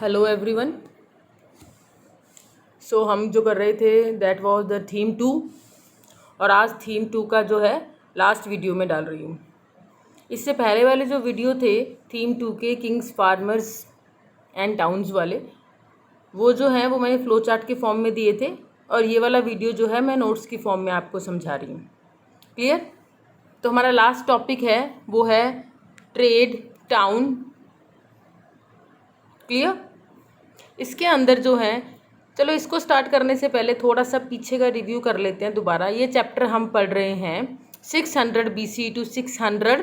Hello everyone. सो हम जो कर रहे थे दैट वाज द थीम 2 और आज थीम 2 का जो है लास्ट वीडियो में डाल रही हूँ। इससे पहले वाले जो वीडियो थे थीम 2 के किंग्स फार्मर्स एंड टाउन्स वाले, वो जो हैं वो मैंने फ्लो चार्ट के फॉर्म में दिए थे और ये वाला वीडियो जो है मैं नोट्स की फॉर्म में आपको समझा रही हूँ। क्लियर? तो हमारा लास्ट टॉपिक है वो है ट्रेड टाउन। क्लियर? इसके अंदर जो है, चलो इसको स्टार्ट करने से पहले थोड़ा सा पीछे का रिव्यू कर लेते हैं दोबारा। ये चैप्टर हम पढ़ रहे हैं 600 BC टू 600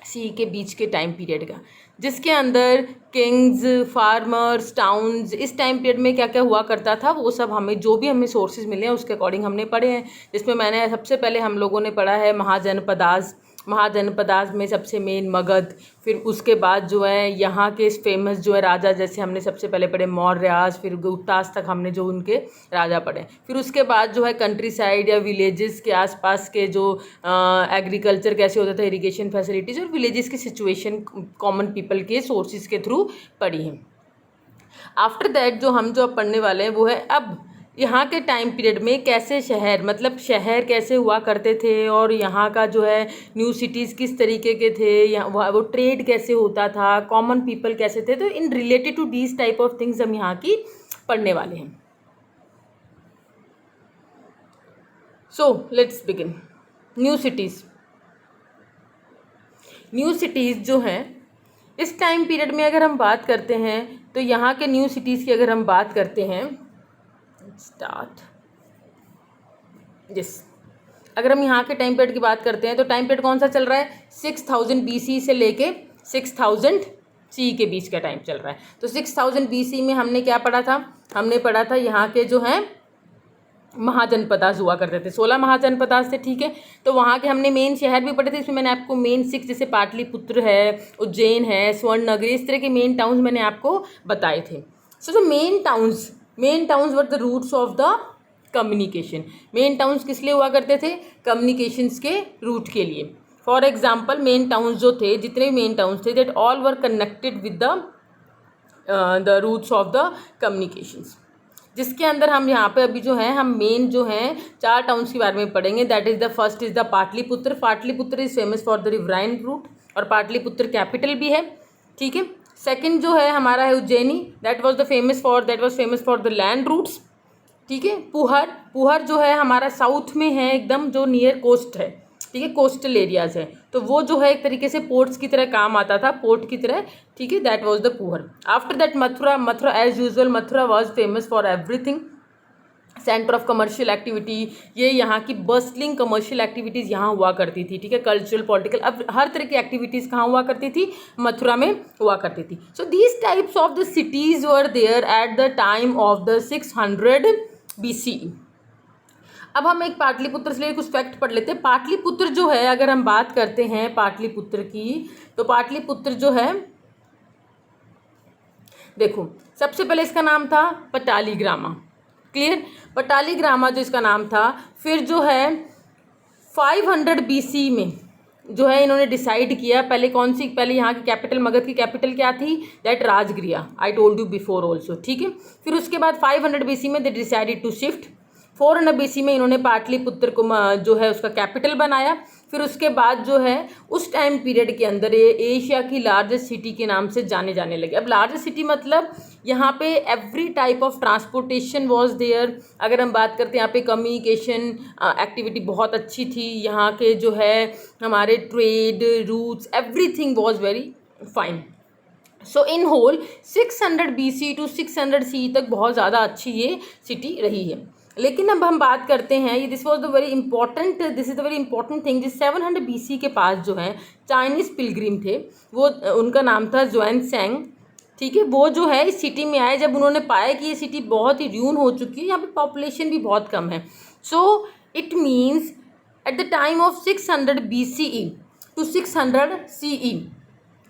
CE के बीच के टाइम पीरियड का, जिसके अंदर किंग्स, फार्मर्स, टाउन्स, इस टाइम पीरियड में क्या क्या हुआ करता था वो सब हमें जो भी हमें सोर्सेज मिले हैं उसके अकॉर्डिंग हमने पढ़े हैं। जिसमें मैंने सबसे पहले हम लोगों ने पढ़ा है महाजनपदास में सबसे मेन मगध। फिर उसके बाद जो है यहाँ के फेमस जो है राजा, जैसे हमने सबसे पहले पढ़े मौर्यास, फिर गुप्तास तक हमने जो उनके राजा पढ़े। फिर उसके बाद जो है कंट्री साइड या विलेजेस के आसपास के जो एग्रीकल्चर कैसे होता था, इरिगेशन फैसिलिटीज़ और विलेजेस की सिचुएशन कॉमन पीपल के सोर्सेज के थ्रू पढ़ी है। आफ्टर दैट जो हम जो अब पढ़ने वाले हैं वो है अब यहाँ के टाइम पीरियड में कैसे शहर, मतलब शहर कैसे हुआ करते थे और यहाँ का जो है न्यू सिटीज़ किस तरीके के थे, यहाँ वो ट्रेड कैसे होता था, कॉमन पीपल कैसे थे। तो इन related to these type of things हम यहाँ की पढ़ने वाले हैं। So let's begin. New cities जो हैं इस टाइम पीरियड में अगर हम बात करते हैं तो यहाँ के न्यू सिटीज़ की अगर हम बात करते हैं अगर हम यहाँ के टाइम पीरियड की बात करते हैं तो टाइम पीरियड कौन सा चल रहा है, 6000 BC से लेके 6000 CE के बीच का टाइम चल रहा है। तो 6000 BC में हमने क्या पढ़ा था, हमने पढ़ा था यहाँ के जो हैं महाजनपदास हुआ करते थे, 16 महाजनपदास थे। ठीक है, तो वहाँ के हमने मेन शहर भी पढ़े थे। इसमें मैंने आपको मेन 6 जैसे पाटलिपुत्र है, उज्जैन है, स्वर्ण नगरी, इस तरह के मेन टाउन्स मैंने आपको बताए थे। So the main towns were the routes of the communication. Main towns किस लिए हुआ करते थे, कम्युनिकेशंस के रूट के लिए। फॉर एग्जाम्पल मेन टाउन्स जो थे, जितने भी मेन टाउन्स थे, that all were connected with the routes of the communications. जिसके अंदर हम यहाँ पे अभी जो है हम मेन जो हैं 4 टाउन्स के बारे में पढ़ेंगे। That is the first is the Pataliputra is famous for the riverine route और पाटलिपुत्र कैपिटल भी है। ठीक है, सेकंड जो है हमारा है Ujjaini, that was famous for the land routes. ठीक है, पुहर जो है हमारा साउथ में है एकदम, जो नियर कोस्ट है। ठीक है, कोस्टल एरियाज है, तो वो जो है एक तरीके से पोर्ट्स की तरह काम आता था, पोर्ट की तरह। ठीक है, that was the Puhar. After that Mathura as usual, Mathura was famous for everything, centre of commercial activity. ये यहाँ की बस्टलिंग कमर्शियल एक्टिविटीज़ यहाँ हुआ करती थी। ठीक है, कल्चरल, पॉलिटिकल, अब हर तरह की एक्टिविटीज़ कहाँ हुआ करती थी, मथुरा में हुआ करती थी। So these types of the cities were there at the time of the 600 BCE। अब हम एक पाटलिपुत्र से कुछ फैक्ट पढ़ लेते हैं। पाटलिपुत्र जो है, अगर हम बात करते हैं पाटलिपुत्र की, तो पाटलिपुत्र जो है, देखो सबसे पहले इसका नाम था पटालीग्रामा। क्लियर, पटालीग्रामा जो इसका नाम था। फिर जो है 500 BC में जो है इन्होंने डिसाइड किया, पहले यहाँ की कैपिटल, मगध की कैपिटल क्या थी, that Rajagriha. I told you before also. ठीक है, फिर उसके बाद 500 BC में they decided to shift. 400 BC में इन्होंने पाटलिपुत्र को जो है उसका कैपिटल बनाया। फिर उसके बाद जो है उस टाइम पीरियड के अंदर ये एशिया की लार्जेस्ट सिटी के नाम से जाने लगे। अब लार्जेस्ट सिटी मतलब यहाँ पे every type of transportation was there. अगर हम बात करते हैं यहाँ पे कम्युनिकेशन एक्टिविटी बहुत अच्छी थी, यहाँ के जो है हमारे trade routes, everything was very fine. So in whole 600 BC to 600 CE तक बहुत ज़्यादा अच्छी ये सिटी रही है। लेकिन अब हम बात करते हैं, ये this is the very important thing. जिस 700 BC के पास जो है चाइनीज़ पिलग्रिम थे, वो उनका नाम था ज़ुएनसैंग। ठीक है, वो जो है इस सिटी में आए जब उन्होंने पाया कि ये सिटी बहुत ही र्यून हो चुकी है, यहाँ पे पॉपुलेशन भी बहुत कम है। So it means at the time of 600 BCE to 600 CE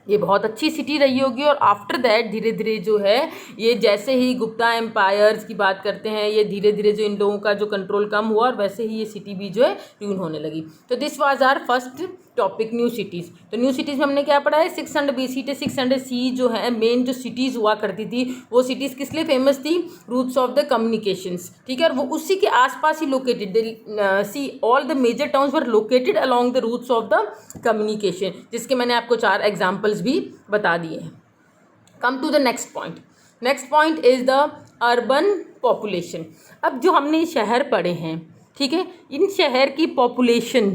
ये बहुत अच्छी सिटी रही होगी। और आफ्टर दैट धीरे धीरे जो है ये, जैसे ही गुप्ता एम्पायर्स की बात करते हैं, ये धीरे धीरे जो इन लोगों का जो कंट्रोल कम हुआ और वैसे ही ये सिटी भी जो है र्यून होने लगी। तो this was our first topic new cities. तो न्यू सिटीज़ में हमने क्या पढ़ा है, 600 BC से 600 CE जो है मेन जो सिटीज़ हुआ करती थी वो सिटीज़ किस लिए फेमस थी, रूट्स ऑफ द कम्युनिकेशंस, ठीक है, और वो उसी के आसपास ही located, see all the major towns were located along the routes of the communication, जिसके मैंने आपको 4 एग्जाम्पल्स भी बता दिए हैं। Come to the next point. Next point is the urban population. अब जो हमने शहर पढ़े हैं, ठीक है, इन शहर की पॉपुलेशन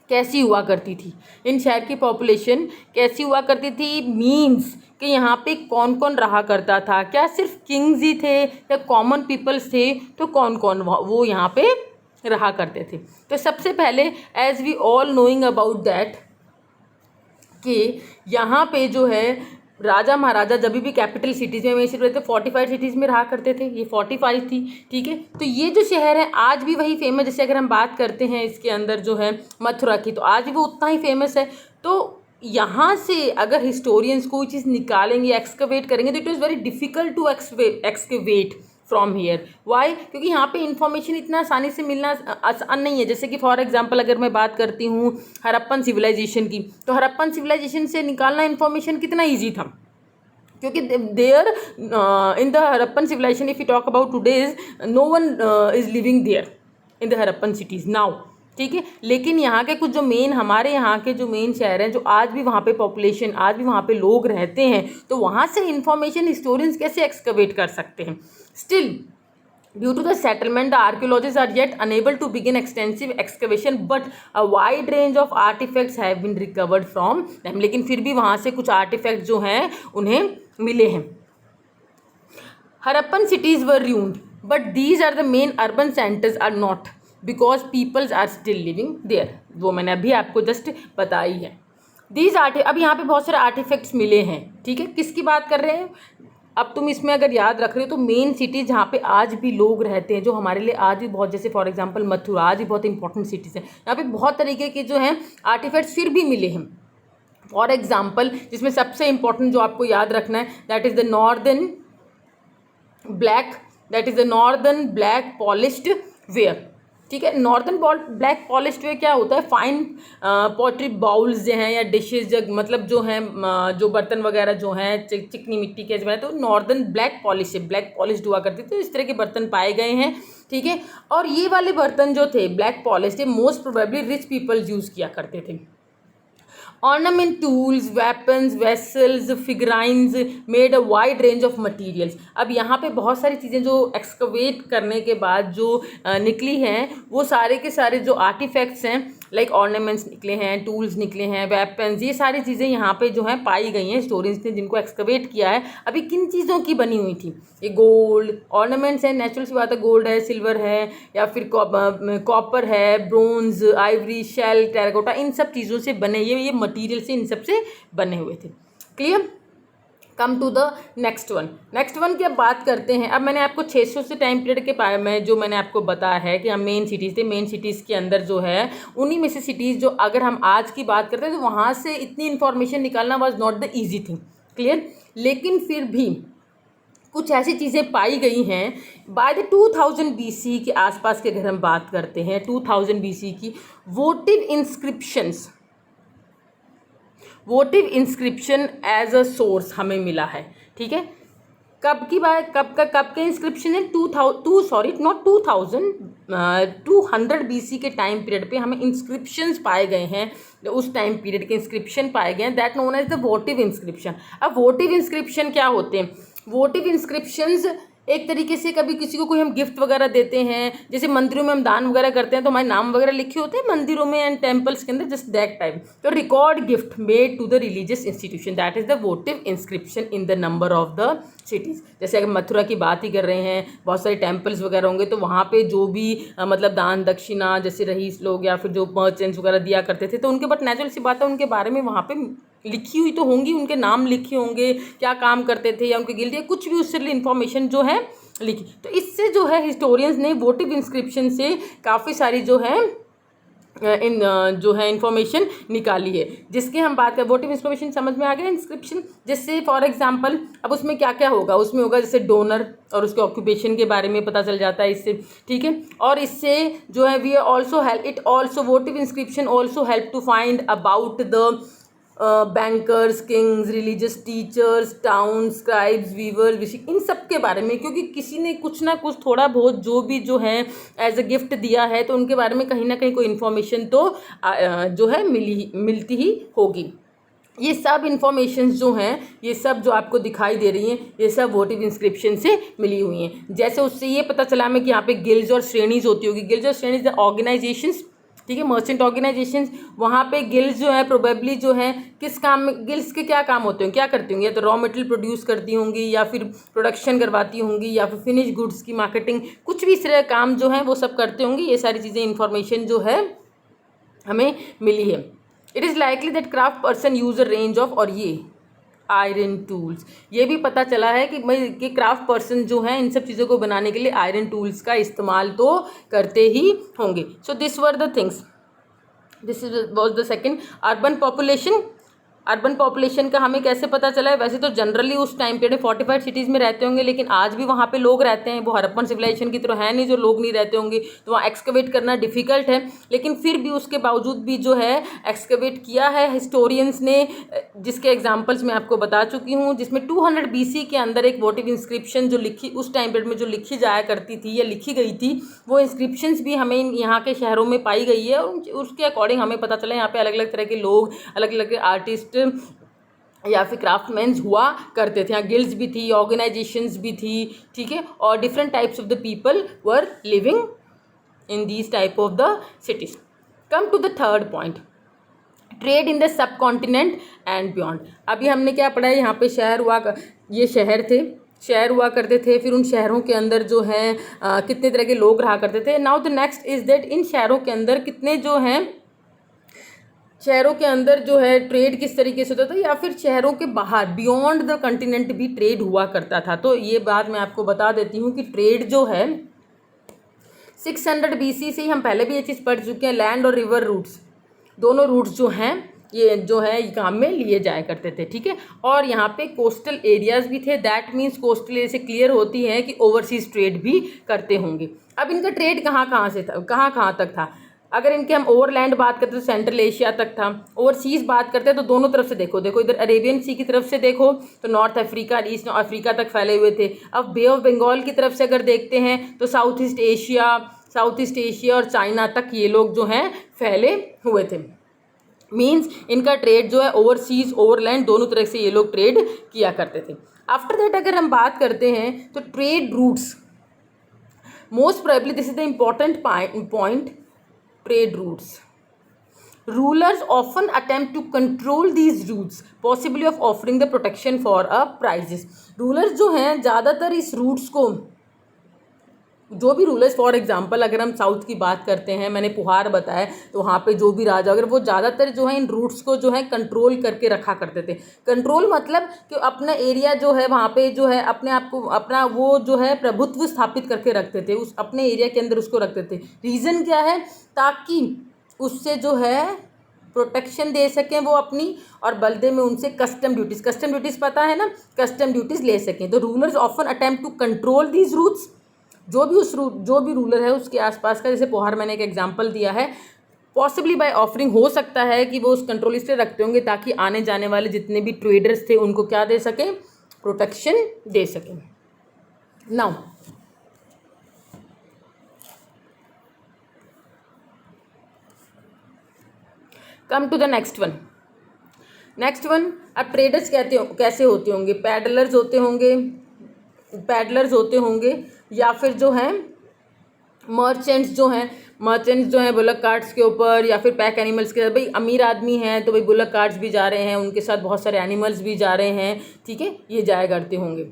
कैसी हुआ करती थी, इन शहर की पॉपुलेशन कैसी हुआ करती थी, मीन्स कि यहाँ पे कौन कौन रहा करता था, क्या सिर्फ किंग्स ही थे या कॉमन पीपल्स थे, तो कौन कौन वो यहाँ पे रहा करते थे। तो सबसे पहले as we all knowing about that कि यहाँ पे जो है राजा महाराजा जब भी कैपिटल सिटीज़ में हमेशा रहते 45 सिटीज़ में रहा करते थे, ये 45 थी, ठीक है। तो ये जो शहर है आज भी वही फेमस, जैसे अगर हम बात करते हैं इसके अंदर जो है मथुरा की, तो आज भी वो उतना ही फेमस है। तो यहाँ से अगर हिस्टोरियंस कोई चीज़ निकालेंगे, एक्सकवेट करेंगे, तो it is very difficult to excavate from here. Why? क्योंकि यहाँ पे इंफॉर्मेशन इतना आसानी से मिलना आसान नहीं है। जैसे कि फॉर एग्जांपल अगर मैं बात करती हूँ हड़प्पन सिविलाइजेशन की, तो हड़प्पन सिविलाइजेशन से निकालना इन्फॉर्मेशन कितना ईजी था, क्योंकि there in the Harappan civilisation if you talk about today's, no one is living there in the Harappan cities now, ठीक है। लेकिन यहाँ के कुछ जो मेन हमारे यहाँ के जो मेन शहर हैं, जो आज भी वहाँ पे पॉपुलेशन, आज भी वहाँ पे लोग रहते हैं, तो वहाँ से इंफॉर्मेशन हिस्टोरियंस कैसे एक्सकवेट कर सकते हैं। Still due to the settlement, the archaeologists are yet unable to begin extensive excavation, but a wide range of artifacts have been recovered from them. लेकिन फिर भी वहाँ से कुछ आर्टिफैक्ट जो हैं उन्हें मिले हैं। Harappan cities were ruined, but these are the main urban centers are not, because peoples are still living there. वो मैंने अभी आपको जस्ट बताई है। अब यहाँ पे बहुत सारे आर्टिफैक्ट्स मिले हैं, ठीक है। किसकी बात कर रहे हैं, अब तुम इसमें अगर याद रख रहे हो तो मेन सिटी जहाँ पे आज भी लोग रहते हैं, जो हमारे लिए आज भी बहुत, जैसे फॉर एग्जांपल मथुरा आज भी बहुत इंपॉर्टेंट सिटीज़ है, यहाँ पे बहुत तरीके के जो हैं आर्टिफैक्ट्स फिर भी मिले हैं। फॉर एग्जांपल जिसमें सबसे इंपॉर्टेंट जो आपको याद रखना है, that is the northern black polished where, ठीक है। नॉर्दर्न ब्लैक पॉलिश्ड वेयर क्या होता है, फाइन पॉटरी बाउल्स जो हैं या डिशेज, जग मतलब जो हैं जो बर्तन वगैरह जो हैं चिकनी मिट्टी के जो है, तो नॉर्दर्न ब्लैक पॉलिश्ड हुआ करती थी। तो इस तरह के बर्तन पाए गए हैं, ठीक है। और ये वाले बर्तन जो थे black polished, most probably rich people use किया करते थे। Ornament tools, weapons, vessels, figurines made a wide range of materials. अब यहाँ पे बहुत सारी चीज़ें जो एक्सकवेट करने के बाद जो निकली हैं, वो सारे के सारे जो आर्टिफैक्ट्स हैं, लाइक ऑर्नामेंट्स निकले हैं, टूल्स निकले हैं, वेपन्स, ये सारी चीज़ें यहाँ पे जो हैं पाई गई हैं स्टोरीज ने जिनको एक्सकवेट किया है। अभी किन चीज़ों की बनी हुई थी, ये गोल्ड ऑर्नामेंट्स हैं, नेचुरल सी बात है, गोल्ड है, सिल्वर है, या फिर कॉपर है, ब्रोंज, आइवरी, शेल, टेराकोटा, इन सब चीज़ों से बने, ये मटीरियल से इन सब से बने हुए थे। Clear? Come to the next one की अब बात करते हैं। अब मैंने आपको 600 से टाइम पीरियड के बारे में जो मैंने आपको बताया है कि हम मेन सिटीज़ थे, मेन सिटीज़ के अंदर जो है उन्हीं में से सिटीज़ जो अगर हम आज की बात करते हैं तो वहाँ से इतनी इन्फॉर्मेशन निकालना was not the easy thing. Clear? लेकिन फिर भी कुछ ऐसी चीज़ें पाई गई हैं बाय द 2000 BC के आसपास के, अगर हम बात करते हैं 2000 BC की, votive inscription as a source हमें मिला है, ठीक है। कब की बात, कब के इंस्क्रिप्शन है, 200 BC के टाइम पीरियड पे हमें इंस्क्रिप्शंस पाए गए हैं, उस टाइम पीरियड के इंस्क्रिप्शन पाए गए हैं, that known as the votive inscription. अब वोटिव इंस्क्रिप्शन क्या होते हैं? वोटिव इंस्क्रिप्शंस एक तरीके से कभी किसी को कोई हम गिफ्ट वगैरह देते हैं, जैसे मंदिरों में हम दान वगैरह करते हैं तो हमारे नाम वगैरह लिखे होते हैं मंदिरों में एंड टेम्पल्स के अंदर, जस्ट दैट टाइप। तो record gift made to the religious institution, that is the votive inscription in the number of the cities. जैसे अगर मथुरा की बात ही कर रहे हैं, बहुत सारे टेम्पल्स वगैरह होंगे, तो वहाँ पे जो भी मतलब दान दक्षिणा जैसे रईस लोग या फिर जो मर्चेंट्स वगैरह दिया करते थे, तो उनके बट नेचुरल सी बात है उनके बारे में वहाँ पे लिखी हुई तो होंगी, उनके नाम लिखे होंगे, क्या काम करते थे या उनके गिल्ड या कुछ भी उससे इन्फॉर्मेशन जो है लिखी। तो इससे जो है हिस्टोरियंस ने वोटिव इंस्क्रिप्शन से काफ़ी सारी जो है जो है इंफॉर्मेशन निकाली है, जिसकी हम बात करें वोटिंग इंफॉर्मेशन समझ में आ गया। इंस्क्रिप्शन जिससे फॉर एग्जांपल अब उसमें क्या क्या होगा, उसमें होगा जैसे डोनर और उसके ऑक्यूपेशन के बारे में पता चल जाता है इससे, ठीक है। और इससे जो है we also help it also voting inscription also help to find about the bankers, kings, religious teachers, town, scribes, weavers, इन सब के बारे में, क्योंकि किसी ने कुछ ना कुछ थोड़ा बहुत जो भी जो है एज अ गिफ्ट दिया है तो उनके बारे में कहीं ना कहीं कोई इन्फॉर्मेशन तो जो है मिलती ही होगी। ये सब इन्फॉर्मेशन जो हैं, ये सब जो आपको दिखाई दे रही हैं, ये सब वोटिंग इंस्क्रिप्शन से मिली हुई हैं। जैसे उससे ये पता चला हमें कि यहाँ पे गिल्ड्स और श्रेणीज होती होगी। गिल्ड्स और श्रेणीज ऑर्गेनाइजेशंस, ठीक है, मर्चेंट ऑर्गेनाइजेशंस। वहाँ पे गिल्ड्स जो है प्रोबेबली जो है किस काम में, गिल्ड्स के क्या काम होते हैं, क्या करती होंगी, या तो रॉ मटेरियल प्रोड्यूस करती होंगी, या फिर प्रोडक्शन करवाती होंगी, या फिर फिनिश गुड्स की मार्केटिंग, कुछ भी इस तरह काम जो है वो सब करते होंगी। ये सारी चीज़ें इंफॉर्मेशन जो है हमें मिली है। It is likely that craft person use a range of, और ये आयरन टूल्स, ये भी पता चला है कि क्राफ्ट पर्सन जो हैं इन सब चीज़ों को बनाने के लिए आयरन टूल्स का इस्तेमाल तो करते ही होंगे। So this were the things, this was the second. Urban population, urban population का हमें कैसे पता चला है, वैसे तो जनरली उस टाइम पीरियड 45 सिटीज़ में रहते होंगे, लेकिन आज भी वहाँ पे लोग रहते हैं। वो हड़प्पन सिविलाइजेशन की तरह है नहीं जो लोग नहीं रहते होंगे, तो वहाँ एक्सकवेट करना डिफ़िकल्ट है, लेकिन फिर भी उसके बावजूद भी जो है एक्सकवेट किया है हिस्टोरियंस ने, जिसके एग्जाम्पल्स मैं आपको बता चुकी हूँ। जिसमें 200 BC के अंदर एक वोटिव इंस्क्रिप्शन जो लिखी उस टाइम पीरियड में जो लिखी जाया करती थी या लिखी गई थी, वो इंस्क्रिप्शंस भी हमें यहाँ के शहरों में पाई गई है, और उसके अकॉर्डिंग हमें पता चला यहाँ पे अलग अलग तरह के लोग, अलग अलग आर्टिस्ट या फिर क्राफ्टमैन्स हुआ करते थे। यहाँ गिल्ड्स भी थी, ऑर्गेनाइजेशंस भी थी, ठीक है, और different types of the people were living in these type of the cities. Come to the third point, trade in the subcontinent and beyond. अभी हमने क्या पढ़ा है, यहाँ पे शहर हुआ, ये शहर थे, शहर हुआ करते थे, फिर उन शहरों के अंदर जो है कितने तरह के लोग रहा करते थे। Now the next is that in शहरों के अंदर कितने जो हैं, शहरों के अंदर जो है ट्रेड किस तरीके से होता था, या फिर शहरों के बाहर बियॉन्ड द कंटिनेंट भी ट्रेड हुआ करता था। तो ये बात मैं आपको बता देती हूँ कि ट्रेड जो है 600 BC से ही, हम पहले भी ये चीज़ पढ़ चुके हैं, लैंड और रिवर रूट्स, दोनों रूट्स जो हैं ये जो है काम में लिए जाया करते थे, ठीक है। और यहाँ पे कोस्टल एरियाज भी थे, दैट मीन्स कोस्टल एरिया से क्लियर होती है कि ओवरसीज ट्रेड भी करते होंगे। अब इनका ट्रेड कहाँ कहाँ से था, कहाँ कहाँ तक था। अगर इनके हम ओवरलैंड बात करते तो सेंट्रल एशिया तक था, ओवरसीज बात करते हैं तो दोनों तरफ से देखो, इधर अरेबियन सी की तरफ से देखो तो नॉर्थ अफ्रीका, ईस्ट अफ्रीका तक फैले हुए थे। अब बे ऑफ बंगाल की तरफ से अगर देखते हैं तो साउथ ईस्ट एशिया और चाइना तक ये लोग जो हैं फैले हुए थे। मीन्स इनका ट्रेड जो है ओवरसीज ओवरलैंड दोनों तरह से ये लोग ट्रेड किया करते थे। आफ्टर दैट अगर हम बात करते हैं तो trade routes, most probably this is the important point, trade routes. Rulers often attempt to control these routes, possibly of offering the protection for a prices. Rulers जो हैं ज़्यादातर इस रूट्स को, जो भी रूलर्स, फॉर एग्जांपल अगर हम south की बात करते हैं, मैंने पुहार बताया, तो वहाँ पे जो भी राजा अगर वो ज़्यादातर जो है इन रूट्स को जो है कंट्रोल करके रखा करते थे। कंट्रोल मतलब कि अपना एरिया जो है वहाँ पे जो है अपने आप को, अपना वो जो है प्रभुत्व स्थापित करके रखते थे, उस अपने एरिया के अंदर उसको रखते थे। रीज़न क्या है, ताकि उससे जो है प्रोटेक्शन दे सकें वो अपनी, और बदले में उनसे कस्टम ड्यूटीज़ पता है ना, कस्टम ड्यूटीज़ ले सकें। तो rulers often attempt to control these routes, जो भी रूलर है उसके आसपास का, जैसे पोहार मैंने एक एग्जांपल दिया है, पॉसिबली बाय ऑफरिंग, हो सकता है कि वो उस कंट्रोलिस्ट रखते होंगे ताकि आने जाने वाले जितने भी ट्रेडर्स थे उनको क्या दे सकें, प्रोटेक्शन दे सकें। Now come to the next one. अब ट्रेडर्स कैसे होते होंगे, पैडलर्स होते होंगे या फिर जो हैं मर्चेंट्स जो हैं बुलक कार्ट्स के ऊपर या फिर पैक एनिमल्स के साथ। भाई अमीर आदमी हैं तो भाई बुलक कार्ट्स भी जा रहे हैं, उनके साथ बहुत सारे एनिमल्स भी जा रहे हैं, ठीक है, ये जाया करते होंगे।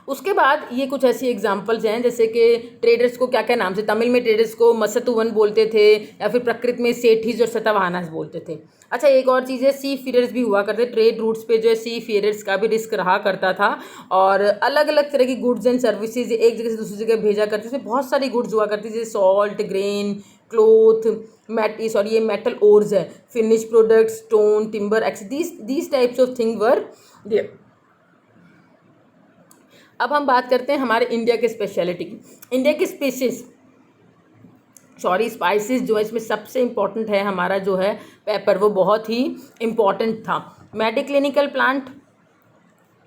उसके बाद ये कुछ ऐसी एग्जांपल्स हैं, जैसे कि ट्रेडर्स को क्या क्या नाम से, तमिल में ट्रेडर्स को मसतुवन बोलते थे, या फिर प्रकृत में सेठीज और सतवाहनास बोलते थे। अच्छा, एक और चीज़ है, सी फेयर्स भी हुआ करते। ट्रेड रूट्स पे जो है सी फेयर्स का भी रिस्क रहा करता था, और अलग अलग तरह की गुड्स एंड सर्विसेज एक जगह से दूसरी जगह भेजा करते थे। बहुत सारी गुड्स हुआ करती थी, जैसे सॉल्ट, ग्रेन, क्लोथ, ये मेटल ओर्स है, फिनिश प्रोडक्ट, स्टोन, टिम्बर, एक्स, these types of thing were there. अब हम बात करते हैं हमारे इंडिया के स्पेशलिटी की। इंडिया की स्पाइसेस जो है इसमें सबसे इम्पॉर्टेंट है हमारा जो है पेपर, वो बहुत ही इम्पॉर्टेंट था। मेडिक्लिनिकल प्लांट,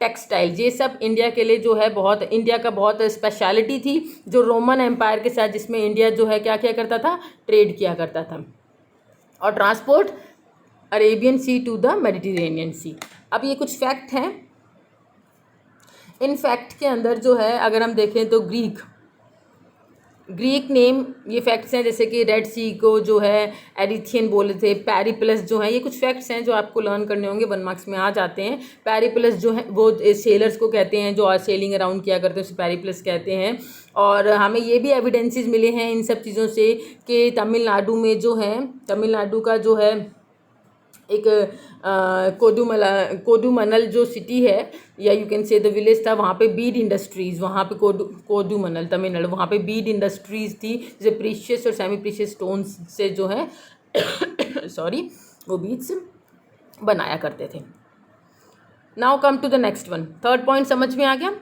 टेक्सटाइल, ये सब इंडिया के लिए जो है बहुत, इंडिया का बहुत स्पेशलिटी थी जो रोमन एम्पायर के साथ, जिसमें इंडिया जो है क्या किया करता था, ट्रेड किया करता था। और transport Arabian sea to the Mediterranean sea. अब ये कुछ फैक्ट हैं, इन फैक्ट के अंदर जो है अगर हम देखें तो ग्रीक नेम, ये फैक्ट्स हैं, जैसे कि रेड सी को जो है एरिथियन बोले थे, पेरिप्लस जो है, ये कुछ फैक्ट्स हैं जो आपको लर्न करने होंगे, 1 मार्क्स में आ जाते हैं। पेरिप्लस जो है वो सेलर्स को कहते हैं जो सेलिंग अराउंड किया करते हैं, उसे पेरिप्लस कहते हैं। और हमें ये भी एविडेंसेस मिले हैं इन सब चीज़ों से कि तमिलनाडु में जो है, तमिलनाडु का जो है एक कोडुमनल जो सिटी है, या you can say the village था, वहाँ पे बीड इंडस्ट्रीज़, वहाँ पे कोडुमनल तमिलनाडु, वहाँ पे बीड इंडस्ट्रीज़ थी, जैसे प्रीशियस और सेमी प्रीशियस स्टोन्स से जो है सॉरी वो बीड्स बनाया करते थे। Now come to the next one, third point समझ में आ गया,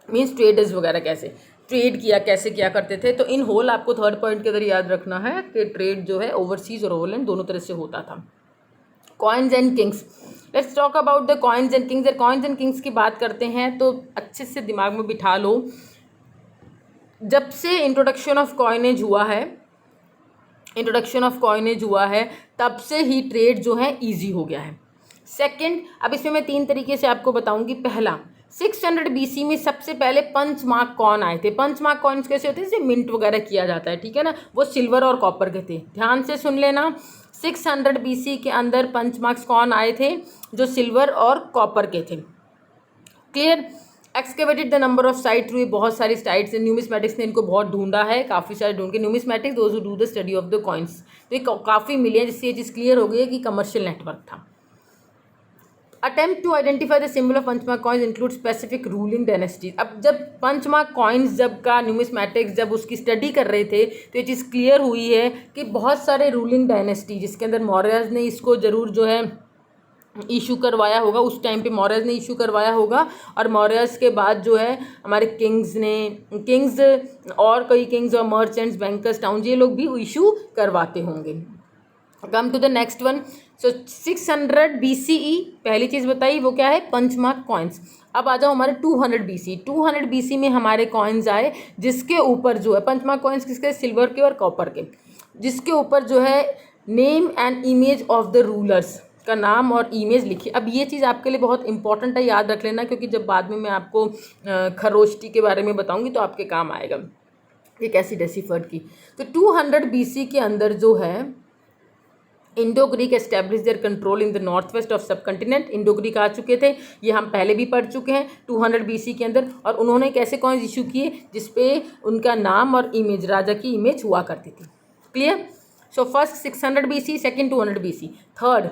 मीन्स ट्रेडर्स वगैरह कैसे ट्रेड किया, कैसे किया करते थे। तो इन होल आपको थर्ड पॉइंट के अंदर याद रखना है कि ट्रेड जो है ओवरसीज और ओवरलैंड दोनों तरह से होता था। Coins and Kings, let's talk about the coins and Kings. Coins and Kings की बात करते हैं तो अच्छे से दिमाग में बिठा लो, जब से इंट्रोडक्शन ऑफ कॉइनेज हुआ है तब से ही ट्रेड जो है ईजी हो गया है। सेकंड, अब इसमें मैं 3 तरीके से आपको बताऊंगी। पहला, 600 BC में सबसे पहले पंचमार्क कॉइन आए थे। पंचमार्क कॉइन्स कैसे होते हैं, जैसे मिंट वगैरह किया जाता है, ठीक है ना, वो सिल्वर और कॉपर के थे। ध्यान से सुन लेना, 600 BC के अंदर पंचमार्क कॉइन आए थे जो सिल्वर और कॉपर के थे। Clear. Excavated the number of site, हुए बहुत सारी साइट्स, न्यूमिस्मेटिक्स ने इनको बहुत ढूंढा है, काफ़ी सारे ढूंढ के। Numismatics those who do the study of the coins, तो ये काफ़ी मिले हैं, जिससे ये चीज़ क्लियर हो गई है कि कमर्शियल नेटवर्क था। Attempt to identify the symbol of punchmark coins include specific ruling dynasties. अब जब पंचमार्क कॉइन्स जब का न्यूमिस्मेटिक्स जब उसकी स्टडी कर रहे थे तो ये चीज़ क्लियर हुई है कि बहुत सारे रूलिंग डायनेस्टी, जिसके अंदर मौर्यज ने इसको ज़रूर जो है इशू करवाया होगा, उस टाइम पे मौर्यज ने इशू करवाया होगा, और मौर्यज के बाद जो है हमारे किंग्स और कई किंग्स और मर्चेंट्स, बैंकर्स, टाउन, ये लोग भी इशू करवाते होंगे। Come to the next one, so 600 BCE पहली चीज़ बताई, वो क्या है, पंचमार्क कॉइन्स। अब आ जाओ हमारे 200 BC। 200 BC में हमारे कॉइन्स आए जिसके ऊपर जो है, पंचमार्क कॉइन्स किसके, सिल्वर के और कॉपर के, जिसके ऊपर जो है name and image of the rulers का नाम और इमेज लिखी। अब ये चीज़ आपके लिए बहुत इंपॉर्टेंट है, याद रख लेना, क्योंकि जब बाद में मैं आपको खरोष्टी के बारे में बताऊंगी तो आपके काम आएगा, एक ऐसी डेसिफर्ड की। तो 200 BC के अंदर जो है Indo Greek establish their control in the north west of सब कंटिनेंट। इंडो ग्रीक आ चुके थे, ये हम पहले भी पढ़ चुके हैं 200 BC के अंदर, और उन्होंने कैसे कॉइन्स इशू किए जिसपे उनका नाम और इमेज, राजा की इमेज हुआ करती थी। Clear. So first 600 BC, second 200 BC, third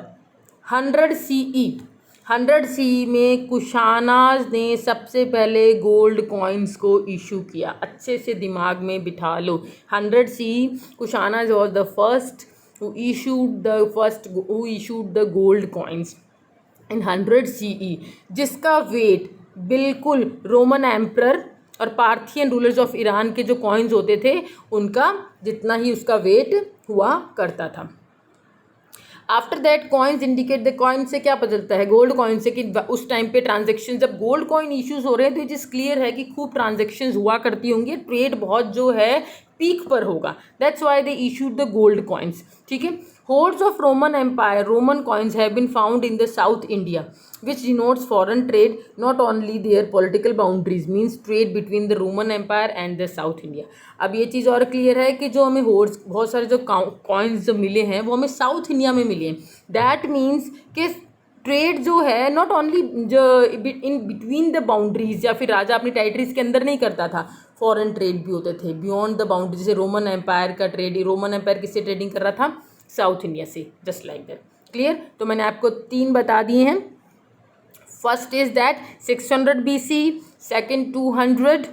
100 CE। 100 CE में कुशानाज ने सबसे पहले गोल्ड कॉइन्स को इशू किया। अच्छे से दिमाग में बिठा लो, 100 CE Kushanas was the first who issued the gold coins in 100 CE, जिसका वेट बिल्कुल रोमन एम्परर और पार्थियन रूलर्स ऑफ ईरान के जो कॉइन्स होते थे उनका जितना ही उसका वेट हुआ करता था। After that coins indicate the coin से क्या पता चलता है, गोल्ड कॉइन से, कि उस टाइम पे ट्रांजेक्शन, जब गोल्ड कॉइन इश्यूज हो रहे हैं तो ये चीज़ क्लियर है कि खूब ट्रांजेक्शन्स हुआ करती होंगी, ट्रेड बहुत जो है पीक पर होगा, that's why they issued the gold coins. ठीक है। Hoards of Roman empire, Roman coins have been found in the South India which denotes foreign trade, not only their political boundaries, means trade between the Roman Empire and the South India। अब ये चीज़ और clear है कि जो हमें hoards, बहुत सारे जो कॉइन्स जो मिले हैं वो हमें साउथ इंडिया में मिले हैं, दैट मीन्स कि ट्रेड जो है नॉट ओनली जो इन बिटवीन द बाउंड्रीज, या फिर राजा अपनी टेरिटरीज के अंदर नहीं करता था, फॉरेन ट्रेड भी होते थे बियॉन्ड द बाउंड्री। जैसे रोमन एम्पायर का ट्रेड, रोमन एम्पायर किससे ट्रेडिंग कर रहा था, साउथ इंडिया से, जस्ट लाइक दैट। क्लियर। तो मैंने आपको 3 बता दिए हैं। First is that 600 BC, second 200,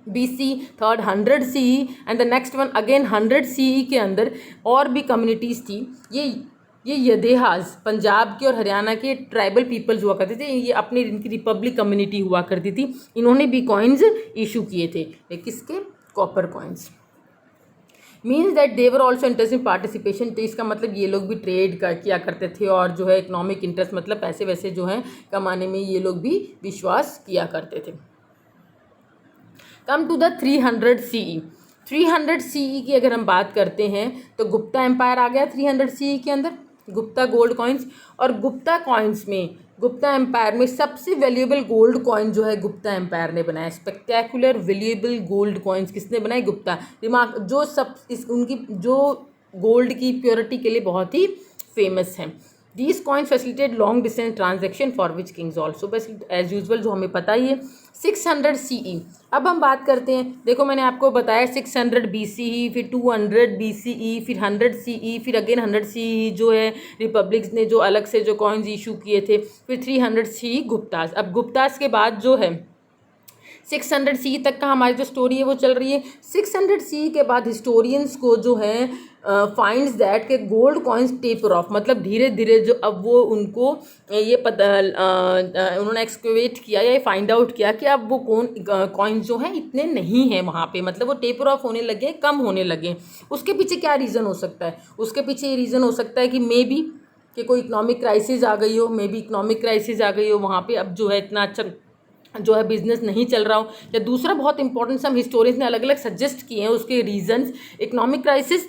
BC, third 100 CE and the next one again 100 CE के अंदर और भी कम्युनिटीज़ थी। ये यदेहाज पंजाब के और हरियाणा के ट्राइबल पीपल्स हुआ करते थे, ये अपनी इनकी रिपब्लिक कम्युनिटी हुआ करती थी। इन्होंने भी कॉइन्स इशू किए थे, किसके? Copper coins. Means that they were also interest in participation. तो इसका मतलब ये लोग भी ट्रेड किया करते थे और जो है इकोनॉमिक इंटरेस्ट मतलब पैसे वैसे जो हैं कमाने में ये लोग भी विश्वास किया करते थे। Come to the 300 CE। 300 CE की अगर हम बात करते हैं तो गुप्ता एम्पायर आ गया 300 CE के अंदर, गुप्ता गोल्ड कॉइन्स। और गुप्ता कॉइन्स में, गुप्ता एम्पायर में सबसे वैल्यूएबल गोल्ड कॉइन जो है गुप्ता एम्पायर ने बनाया। स्पेक्टेकुलर वैल्यूएबल गोल्ड कॉइन्स किसने बनाए? गुप्ता। दिमाग जो सब इस उनकी जो गोल्ड की प्योरिटी के लिए बहुत ही फेमस है। These coins facilitate long distance transaction for which Kings also, बस एज यूजल जो हमें पता ही है। 600 CE। अब हम बात करते हैं, देखो मैंने आपको बताया 600 BCE, फिर 200 BCE, फिर 100 CE, फिर अगेन 100 CE जो है रिपब्लिक्स ने जो अलग से जो कॉइन्स इशू किए थे, फिर 300 CE गुप्तास। अब गुप्तास के बाद जो है 600 CE तक का हमारी जो स्टोरी है वो चल रही है। 600 CE के बाद हिस्टोरियंस को जो है फाइंड्स दैट के गोल्ड कॉइन्स टेपर ऑफ, मतलब धीरे धीरे जो अब वो उनको ये पता उन्होंने एक्सकवेट किया या फाइंड आउट किया कि अब वो कॉइन्स जो हैं इतने नहीं हैं वहाँ पे, मतलब वो टेपर ऑफ होने लगे, कम होने लगे। उसके पीछे क्या रीज़न हो सकता है? उसके पीछे ये रीज़न हो सकता है कि मे बी कि कोई इकोनॉमिक क्राइसिस आ गई हो, मे बी इकोनॉमिक क्राइसिस आ गई हो वहाँ पे, अब जो है इतना अच्छा जो है बिजनेस नहीं चल रहा हो। या दूसरा बहुत इंपॉर्टेंट सब हिस्टोरियंस ने अलग अलग सजेस्ट किए हैं उसके reasons. Economic crisis,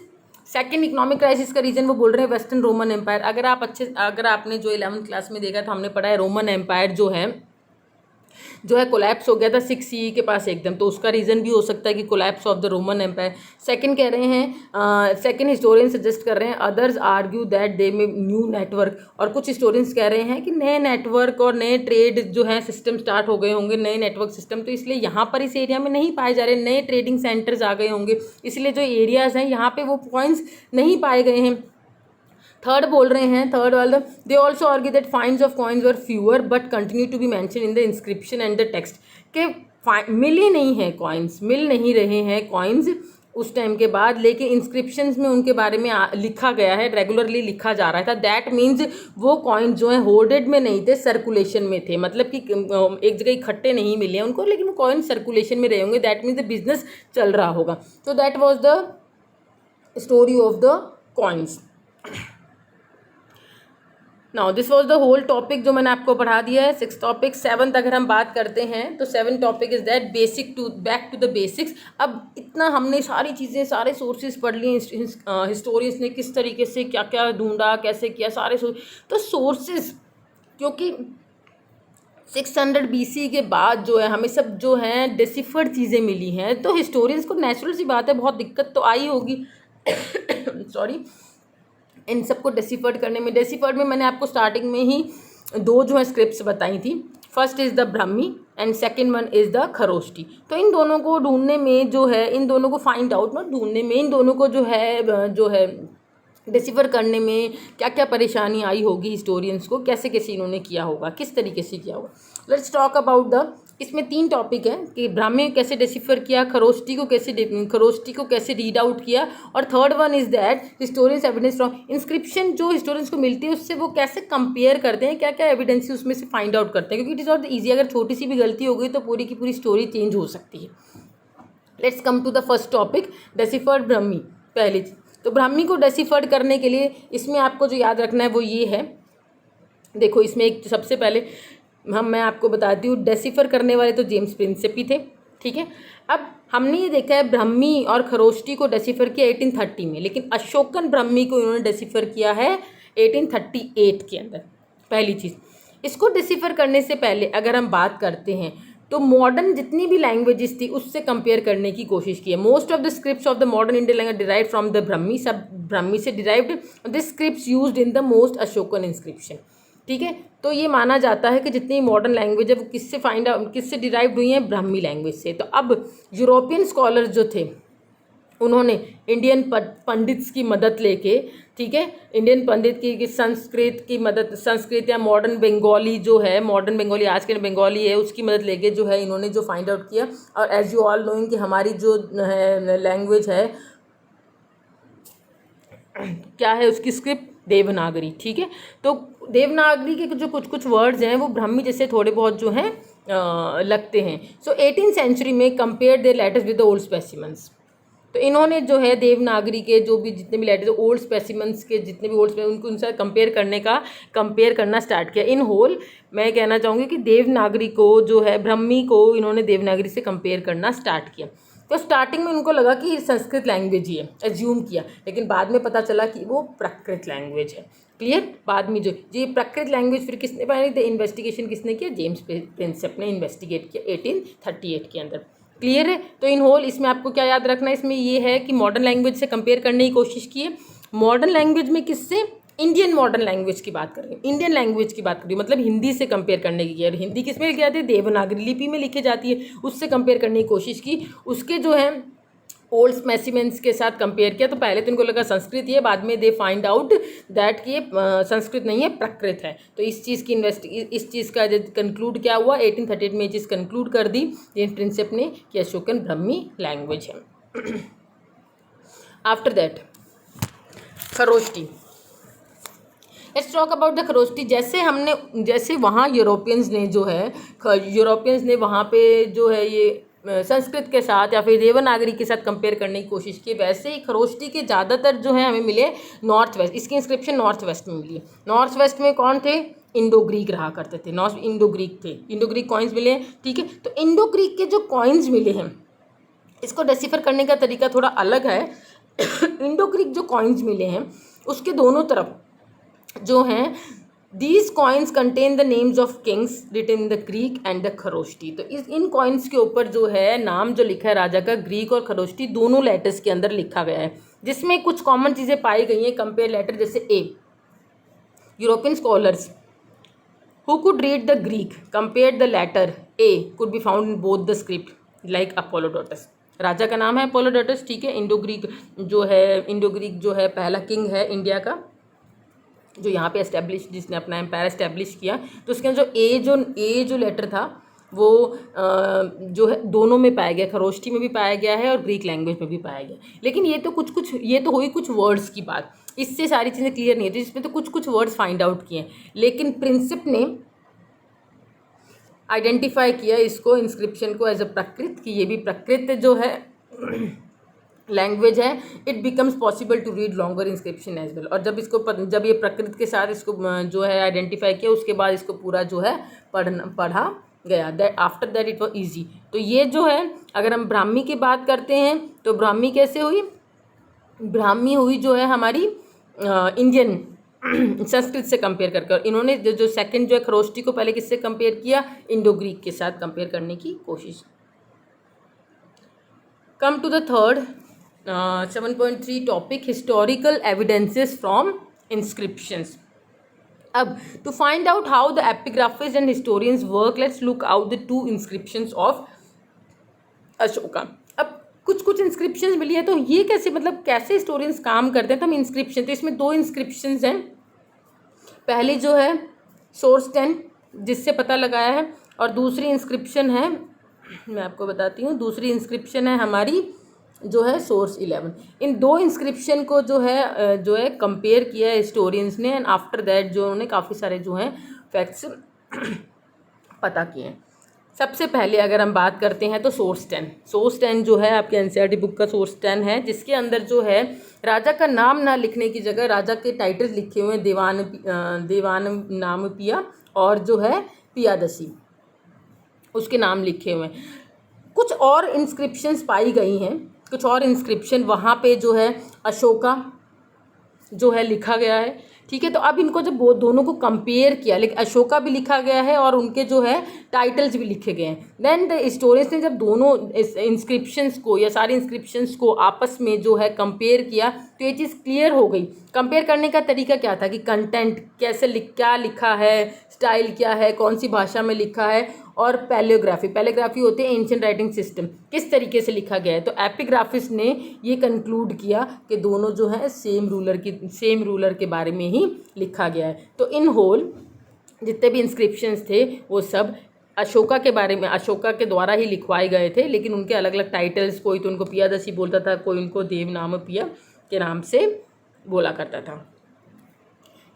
second economic crisis का रीजन वो बोल रहे हैं वेस्टर्न रोमन एम्पायर। अगर आपने जो 11th क्लास में देखा तो हमने पढ़ा है रोमन एम्पायर जो है कोलैप्स हो गया था 6 CE के पास एकदम, तो उसका रीज़न भी हो सकता है कि collapse of the Roman empire. Second कह रहे हैं, सेकंड हिस्टोरियन सजेस्ट कर रहे हैं, अदर्स आर्ग्यू दैट दे में न्यू नेटवर्क, और कुछ हिस्टोरियंस कह रहे हैं कि नए नेटवर्क और नए ट्रेड जो है सिस्टम स्टार्ट हो गए होंगे, नए नेटवर्क सिस्टम, तो इसलिए यहाँ पर इस एरिया में नहीं पाए जा रहे, नए ट्रेडिंग सेंटर्स आ गए होंगे, इसलिए जो एरियाज़ हैं यहाँ पे वो पॉइंट्स नहीं पाए गए हैं। थर्ड बोल रहे हैं, थर्ड वाला, they also argue that finds of coins were fewer but continue to be mention in the inscription and the text, के मिले नहीं हैं कॉइन्स, मिल नहीं रहे हैं कॉइन्स उस टाइम के बाद, लेकिन इंस्क्रिप्शंस में उनके बारे में लिखा गया है, रेगुलरली लिखा जा रहा था। दैट मीन्स वो कॉइन जो है होर्डेड में नहीं थे, सर्कुलेशन में थे, मतलब कि एक जगह इकट्ठे नहीं मिले हैं उनको, लेकिन वो कॉइन सर्कुलेशन में रहे होंगे। दैट मीन्स द बिजनेस चल रहा होगा। तो that was the story of the coins. Now this was the whole topic जो मैंने आपको पढ़ा दिया है। 6th topic. 7th अगर हम बात करते हैं तो 7th topic is that back to the basics. अब इतना हमने सारी चीज़ें, सारे सोर्सेज पढ़ लिए, हिस्टोरियंस ने किस तरीके से क्या क्या ढूंढा, कैसे किया, सारे तो सोर्सेज, क्योंकि 600 BC के बाद जो है हमें सब जो है डेसिफर्ड चीज़ें मिली हैं, तो हिस्टोरियंस को नेचुरल सी बात है बहुत दिक्कत तो आई होगी सॉरी इन सबको डेसिफर्ड करने में। डेसिफर्ड में मैंने आपको स्टार्टिंग में ही 2 जो है स्क्रिप्ट्स बताई थी। First is the Brahmi and second one is the Kharoshthi. तो इन दोनों को ढूंढने में जो है, इन दोनों को फाइंड आउट, नॉट ढूंढने में, इन दोनों को जो है डिसिफर करने में क्या क्या परेशानी आई होगी हिस्टोरियंस को, कैसे कैसे इन्होंने किया होगा, किस तरीके से किया होगा। लेट्स टॉक अबाउट द, इसमें 3 टॉपिक है कि ब्राह्मी को कैसे डिसिफर किया, खरोष्टी को कैसे रीड आउट किया, और third one is that historians evidence from inscription. जो हिस्टोरियंस को मिलती है उससे वो कैसे कंपेयर करते हैं, क्या क्या एविडेंस उसमें से फाइंड आउट करते हैं, क्योंकि इट इज़ नॉट ईजी, अगर छोटी सी भी गलती हो गई तो पूरी की पूरी स्टोरी चेंज हो सकती है। Let's come to the first topic, deciphered Brahmi. पहली चीज तो ब्राह्मी को डेसिफर्ड करने के लिए इसमें आपको जो याद रखना है वो ये है, देखो इसमें एक सबसे पहले मैं आपको बताती हूँ, डेसिफर करने वाले तो जेम्स प्रिंसेप ही थे, ठीक है। अब हमने ये देखा है ब्राह्मी और खरोष्टी को डेसिफर किया 1830 में, लेकिन अशोकन ब्राह्मी को इन्होंने डेसिफर किया है 1838 के अंदर। पहली चीज़, इसको डेसिफर करने से पहले अगर हम बात करते हैं तो मॉडर्न जितनी भी लैंग्वेजेस थी उससे कंपेयर करने की कोशिश की है। Most of the scripts of the modern Indian language derived from the Brahmi, सब ब्राह्मी से derived, this scripts used in the most Ashokan inscription, ठीक है। तो ये माना जाता है कि जितनी मॉडर्न लैंग्वेज है वो किससे डिराइव्ड हुई हैं, ब्राह्मी लैंग्वेज से। तो अब यूरोपियन स्कॉलर्स जो थे उन्होंने इंडियन पंडित्स की मदद लेके ठीक है। इंडियन पंडित की संस्कृत की मदद, संस्कृत या मॉडर्न बंगाली जो है, मॉडर्न बंगाली आज के बंगाली है, उसकी मदद लेके जो है इन्होंने जो फाइंड आउट किया। और एज यू ऑल नोइंग कि हमारी जो है लैंग्वेज है क्या है, उसकी स्क्रिप्ट देवनागरी, ठीक है। तो देवनागरी के जो कुछ कुछ वर्ड्स हैं वो ब्राह्मी जैसे थोड़े बहुत जो हैं लगते हैं। सो 18th सेंचुरी में compare there letters with the old specimens. तो इन्होंने जो है देवनागरी के जो भी जितने भी लेटर्स ओल्ड स्पेसिमेंस के जितने भी ओल्ड उनको उनसे कंपेयर करना स्टार्ट किया। इन होल मैं कहना चाहूँगी कि देवनागरी को जो है ब्राह्मी को इन्होंने देवनागरी से कंपेयर करना स्टार्ट किया। तो स्टार्टिंग में उनको लगा कि संस्कृत लैंग्वेज ही है, एज्यूम किया, लेकिन बाद में पता चला कि वो प्राकृत लैंग्वेज है। क्लियर। बाद में जो ये प्राकृत लैंग्वेज फिर किसने बनाई, द इन्वेस्टिगेशन किसने किया, जेम्स प्रिंसेप ने इन्वेस्टिगेट किया 1838 के अंदर। क्लियर है। तो इन होल इसमें आपको क्या याद रखना है, इसमें ये है कि मॉडर्न लैंग्वेज से कंपेयर करने की कोशिश की है। मॉडर्न लैंग्वेज में किससे, इंडियन मॉडर्न लैंग्वेज की बात कर रही हूँ, इंडियन लैंग्वेज की बात कर रही हूँ, मतलब हिंदी से कंपेयर करने की। यार हिंदी किस में लिखी जाती है, देवनागरी लिपि में लिखी जाती है, उससे कंपेयर करने की कोशिश की। उसके जो है ओल्ड स्पेसिमेंस के साथ कंपेयर किया। तो पहले तो इनको लगा संस्कृत है, बाद में दे फाइंड आउट दैट कि ये संस्कृत नहीं है, प्राकृत है। तो इस चीज़ की इस चीज़ का कंक्लूड क्या हुआ, 1838 में ये चीज़ कंक्लूड कर दी जेम्स प्रिंसेप ने कि अशोकन ब्राह्मी लैंग्वेज है। After that Kharosthi, let's talk about the Kharosthi. जैसे वहाँ यूरोपियंस ने वहाँ पे जो है ये संस्कृत के साथ या फिर देवनागरी के साथ कंपेयर करने की कोशिश की, वैसे ही खरोष्टी के ज़्यादातर जो है हमें मिले नॉर्थ वेस्ट। इसकी इंस्क्रिप्शन नॉर्थ वेस्ट में मिली है। नॉर्थ वेस्ट में कौन थे, इंडो ग्रीक रहा करते थे, इंडो ग्रीक थे, इंडो ग्रीक कॉइन्स मिले हैं, ठीक है। तो इंडो ग्रीक के जो कॉइन्स मिले हैं, इसको डेसिफर करने का तरीका थोड़ा अलग है। इंडो ग्रीक जो कॉइन्स मिले हैं उसके दोनों तरफ जो हैं, these coins contain the names of kings written in the Greek and the Kharoshthi. तो इन कॉइन्स के ऊपर जो है नाम जो लिखा है राजा का, ग्रीक और खरोष्टी दोनों लेटर्स के अंदर लिखा गया है, जिसमें कुछ कॉमन चीज़ें पाई गई हैं। कंपेयर लेटर जैसे A, European scholars who could read the Greek compare the letter A could be found in both the script like Apollodotus. राजा का नाम है अपोलोडोटस, ठीक है। इंडो ग्रीक जो है पहला किंग है इंडिया का, जो यहाँ पे एस्टेब्लिश, जिसने अपना एम्पायर एस्टेब्लिश किया। तो उसके अंदर जो जो लेटर था वो जो है दोनों में पाया गया, खरोष्टी में भी पाया गया है और ग्रीक लैंग्वेज में भी पाया गया। लेकिन ये तो हुई कुछ वर्ड्स की बात, इससे सारी चीज़ें क्लियर नहीं थी, इसमें तो कुछ वर्ड्स फाइंड आउट किए। लेकिन प्रिंसिप ने आइडेंटिफाई किया इसको, इंस्क्रिप्शन को, एज अ प्राकृत, कि ये भी प्राकृत जो है लैंग्वेज है। It becomes possible to read longer inscription as well. और जब ये प्रकृति के साथ इसको जो है आइडेंटिफाई किया, उसके बाद इसको पूरा जो है पढ़ा गया। That after that it was easy. तो ये जो है, अगर हम ब्राह्मी की बात करते हैं तो ब्राह्मी कैसे हुई, ब्राह्मी हुई जो है हमारी इंडियन संस्कृत से कंपेयर करके। और इन्होंने जो सेकंड जो है खरोष्टी को पहले किससे कंपेयर किया, इंडो ग्रीक के साथ कंपेयर करने की कोशिश। Come to the third 7.3 topic, historical evidences from inscriptions. अब to find out how the epigraphist and historians work, let's look out the 2 inscriptions of Ashoka. अब कुछ इंस्क्रिप्शंस मिली है, तो ये कैसे हिस्टोरियंस काम करते हैं। तो हम इंस्क्रिप्शन, तो इसमें 2 इंस्क्रिप्शंस हैं। पहली जो है सोर्स 10 जिससे पता लगाया है, और दूसरी इंस्क्रिप्शन है, मैं आपको बताती हूँ, दूसरी इंस्क्रिप्शन है हमारी जो है सोर्स 11। इन 2 इंस्क्रिप्शन को जो है कंपेयर किया है हिस्टोरियंस ने, एंड आफ्टर दैट जो उन्होंने काफ़ी सारे जो हैं फैक्ट्स पता किए हैं। सबसे पहले अगर हम बात करते हैं तो सोर्स 10 जो है आपके एनसीईआरटी बुक का सोर्स 10 है, जिसके अंदर जो है राजा का नाम ना लिखने की जगह राजा के टाइटल्स लिखे हुए हैं, देवान नाम पिया और जो है पियादसी, उसके नाम लिखे हुए हैं। कुछ और इंस्क्रिप्शंस पाई गई हैं, कुछ और इंस्क्रिप्शन वहाँ पे जो है अशोका जो है लिखा गया है, ठीक है। तो अब इनको जब दोनों को कंपेयर किया, लेकिन अशोका भी लिखा गया है और उनके जो है टाइटल्स भी लिखे गए हैं। देन द हिस्टोरियंस ने जब दोनों इंस्क्रिप्शंस को या सारे इंस्क्रिप्शंस को आपस में जो है कंपेयर किया, तो ये चीज़ क्लियर हो गई। कंपेयर करने का तरीका क्या था कि कंटेंट क्या लिखा है, स्टाइल क्या है, कौन सी भाषा में लिखा है, और पैलियोग्राफी होते हैं एंशिएंट राइटिंग सिस्टम, किस तरीके से लिखा गया है। तो एपिग्राफिस्ट ने ये कंक्लूड किया कि दोनों जो है सेम रूलर के बारे में ही लिखा गया है। तो इन होल जितने भी इंस्क्रिप्शंस थे वो सब अशोका के बारे में, अशोका के द्वारा ही लिखवाए गए थे, लेकिन उनके अलग अलग टाइटल्स, कोई तो उनको पियादशी बोलता था, कोई उनको देवनामप्रिया के नाम से बोला करता था।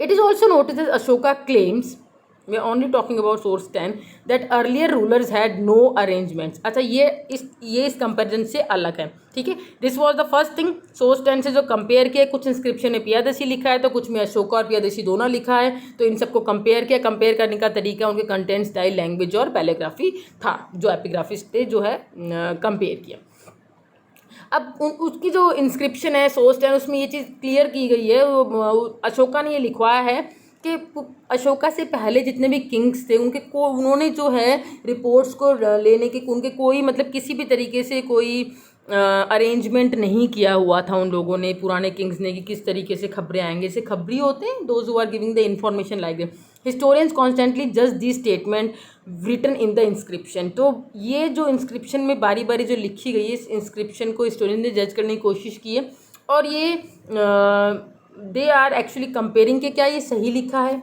It is also noted that Ashoka claims, we are only talking about source 10, that earlier rulers had no arrangements. अच्छा, ये इस कंपेरिजन से अलग है, ठीक है। This was the first thing. Source 10 से जो कंपेयर किया, कुछ इंस्क्रिप्शन में पियादशी लिखा है तो कुछ में अशोका और पियादशी दोनों लिखा है, तो इन सबको कंपेयर किया। कंपेयर करने का तरीका उनके कंटेंट, स्टाइल, लैंग्वेज और पैलियोग्राफी था, जो एपिग्राफिस्ट थे जो है कंपेयर किया। अब उसकी जो इंस्क्रिप्शन है सोर्स 10, उसमें ये चीज़ क्लियर की गई है, अशोका ने ये लिखवाया है कि अशोका से पहले जितने भी किंग्स थे उन्होंने जो है रिपोर्ट्स को लेने के उनके कोई मतलब किसी भी तरीके से कोई अरेंजमेंट नहीं किया हुआ था उन लोगों ने, पुराने किंग्स ने, कि किस तरीके से खबरें आएंगे। जैसे खबरी होते हैं, those who are giving the information like that. Historians constantly जज the statement written in the inscription. तो ये जो इंस्क्रिप्शन में बारी बारी जो लिखी गई है, इस इंस्क्रिप्शन को हिस्टोरियन ने जज करने की कोशिश की है, और ये दे आर एक्चुअली कंपेयरिंग के क्या ये सही लिखा है,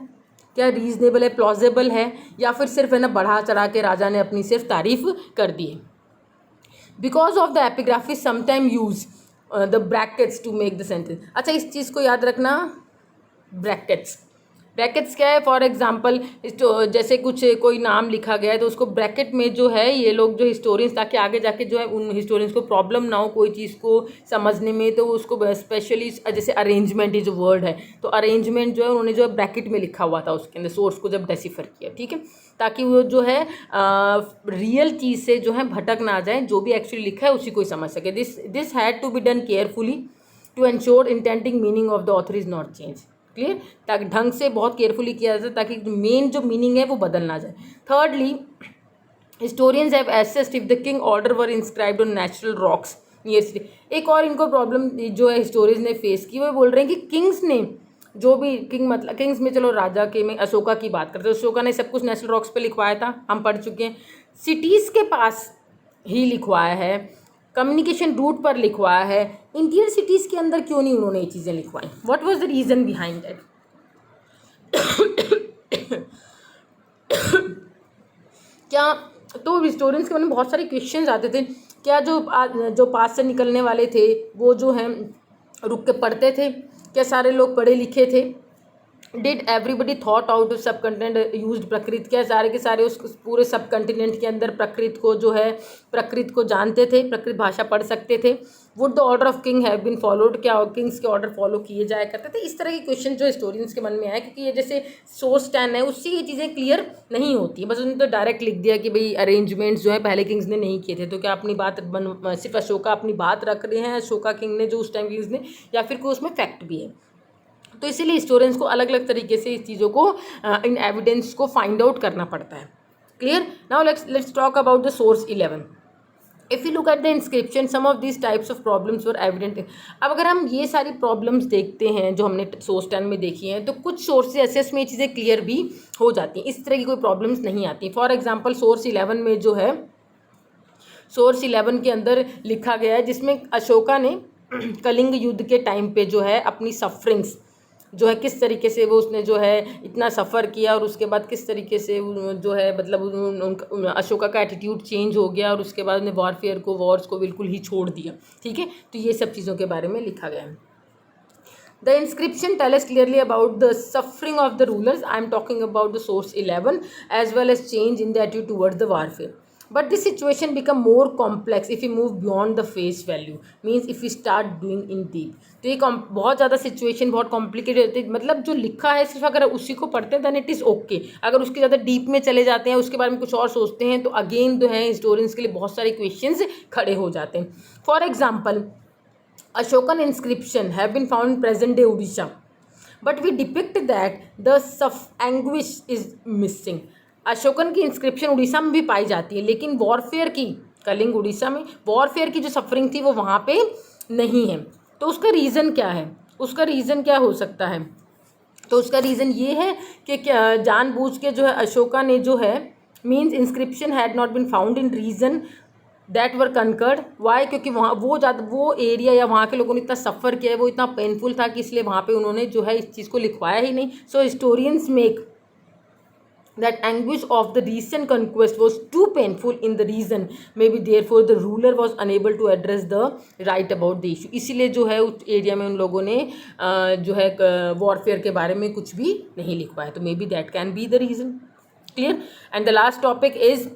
क्या रीजनेबल है, प्लॉजेबल है, या फिर सिर्फ है ना बढ़ा चढ़ा के राजा ने अपनी सिर्फ तारीफ कर दी है। Because of the epigraphy sometime use the brackets to make the sentence. अच्छा, इस चीज़ को याद रखना, ब्रैकेट्स क्या है। फॉर एग्जांपल जैसे कुछ कोई नाम लिखा गया है तो उसको ब्रैकेट में जो है ये लोग जो हिस्टोरियंस, ताकि आगे जाके जो है उन हिस्टोरियंस को प्रॉब्लम ना हो कोई चीज़ को समझने में, तो उसको स्पेशली जैसे अरेंजमेंट ये जो वर्ड है, तो अरेंजमेंट जो है उन्होंने जो है ब्रैकेट में लिखा हुआ था उसके अंदर, सोर्स को जब डेसिफर किया, ठीक है, ताकि वो जो है रियल चीज़ से जो है भटक ना जाए, जो भी एक्चुअली लिखा है उसी को ही समझ सके। This had to be done carefully to ensure intending meaning of the author is not change. Clear, ताकि ढंग से बहुत केयरफुली किया जाए ताकि मेन जो मीनिंग है वो बदल ना जाए। Thirdly, historians have assessed if the king order were inscribed on natural rocks near city. एक और इनको प्रॉब्लम जो है हिस्टोरियंस ने फेस की, वो बोल रहे हैं कि किंग्स ने जो भी मतलब किंग्स में, चलो राजा के में अशोका की बात करते हैं, अशोका ने सब कुछ नेचुरल रॉक्स पे लिखवाया था, हम पढ़ चुके हैं। सिटीज़ के पास ही लिखवाया है, कम्युनिकेशन रूट पर लिखवाया है, इंटीरियर सिटीज़ के अंदर क्यों नहीं उन्होंने ये चीज़ें लिखवाई? What was the reason behind that? क्या तो हिस्टोरियंस के मन में बहुत सारे क्वेश्चंस आते थे, क्या जो पास से निकलने वाले थे वो जो हैं रुक के पढ़ते थे? क्या सारे लोग पढ़े लिखे थे? Did everybody thought out of सब कंटेंट यूज प्रकृत? क्या सारे के सारे उस पूरे सब कंटिनेंट के अंदर प्रकृत को जो है प्रकृत को जानते थे, प्रकृत भाषा पढ़ सकते थे? Would the order of king have been followed? क्या किंग्स के ऑर्डर फॉलो किए जाया करते थे? इस तरह के क्वेश्चन जो हिस्टोरियंस के मन में आए, क्योंकि ये जैसे सोर्स 10 है उससे ये चीज़ें क्लियर नहीं होती, बस उन्होंने तो डायरेक्ट लिख दिया कि भाई अरेंजमेंट्स जो है पहले किंग्स ने नहीं किए थे। तो क्या अपनी बात सिर्फ अशोका अपनी बात रख रहे हैं, अशोका किंग ने जो उस टाइम किंग्स ने, या फिर कोई उसमें फैक्ट भी है? तो इसीलिए हिस्टोरियंस को अलग अलग तरीके से इस चीज़ों को इन एविडेंस को फाइंड आउट करना पड़ता है। Clear? Now let's talk about the source 11। If you look at the inscription, some of this types of problems were evident. अब अगर हम ये सारी प्रॉब्लम्स देखते हैं जो हमने सोर्स 10 में देखी हैं, तो कुछ सोर्स एसेस में ये चीज़ें क्लियर भी हो जाती हैं, इस तरह की कोई प्रॉब्लम्स नहीं आती। फॉर एग्जाम्पल सोर्स 11 में जो है, सोर्स 11 के अंदर लिखा गया है जिसमें अशोका ने कलिंग युद्ध के टाइम पे जो है अपनी सफरिंग्स जो है किस तरीके से वो उसने जो है इतना सफ़र किया, और उसके बाद किस तरीके से जो है मतलब अशोका का एटीट्यूड चेंज हो गया, और उसके बाद उन्हें वॉर्स को बिल्कुल ही छोड़ दिया। ठीक है, तो ये सब चीज़ों के बारे में लिखा गया है। The inscription tell us clearly about the suffering of the rulers. I am talking about the source 11 as well as change in the attitude towards the warfare. But this situation become more complex if we move beyond the face value. Means if we start doing in deep. तो ये बहुत ज़्यादा situation बहुत complicated होती है, मतलब जो लिखा है सिर्फ अगर उसी को पढ़ते हैं दैन इट इज़ ओके। अगर उसके ज़्यादा डीप में चले जाते हैं, उसके बारे में कुछ और सोचते हैं, तो अगेन जो है हिस्टोरियंस के लिए बहुत सारे क्वेश्चंस खड़े हो जाते हैं। For example, Ashokan inscription have been found in present day Odisha, but we depict that the anguish is missing. Ashokan की इंस्क्रिप्शन उड़ीसा में भी पाई जाती है, लेकिन वॉरफेयर की, कलिंग उड़ीसा में वॉरफेयर की जो सफरिंग थी वो वहाँ पे नहीं है। तो उसका रीज़न क्या है? उसका रीज़न क्या हो सकता है? तो उसका रीज़न ये है कि क्या जानबूझ के जो है अशोका ने जो है means inscription had not been found in region that were conquered. Why? क्योंकि वहाँ वो एरिया या वहाँ के लोगों ने इतना सफ़र किया है, वो इतना पेनफुल था कि इसलिए वहाँ पे उन्होंने जो है इस चीज़ को लिखवाया ही नहीं। So historians make that anguish of the recent conquest was too painful in the region, maybe therefore the ruler was unable to address the right about the issue। इसीलिए जो है उस एरिया में उन लोगों ने जो है वॉरफेयर के बारे में कुछ भी नहीं लिखवाया। तो may be that can be the reason. Clear? And the last topic is